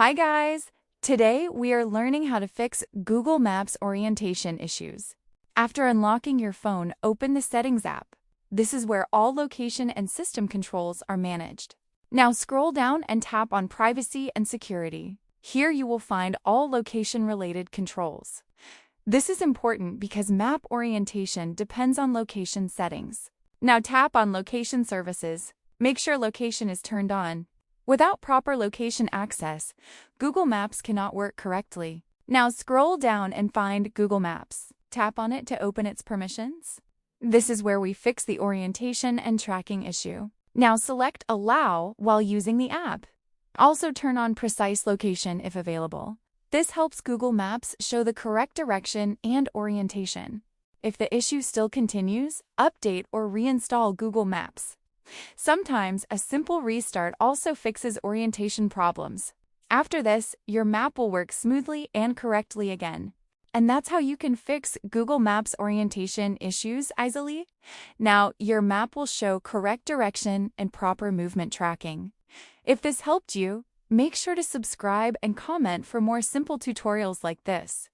Hi guys! Today we are learning how to fix Google Maps orientation issues. After unlocking your phone, open the Settings app. This is where all location and system controls are managed. Now scroll down and tap on Privacy and Security. Here you will find all location-related controls. This is important because map orientation depends on location settings. Now tap on Location Services. Make sure location is turned on. Without proper location access, Google Maps cannot work correctly. Now scroll down and find Google Maps. Tap on it to open its permissions. This is where we fix the orientation and tracking issue. Now select Allow while using the app. Also turn on Precise Location if available. This helps Google Maps show the correct direction and orientation. If the issue still continues, update or reinstall Google Maps. Sometimes a simple restart also fixes orientation problems. After this, your map will work smoothly and correctly again. And that's how you can fix Google Maps orientation issues easily. Now, your map will show correct direction and proper movement tracking. If this helped you, make sure to subscribe and comment for more simple tutorials like this.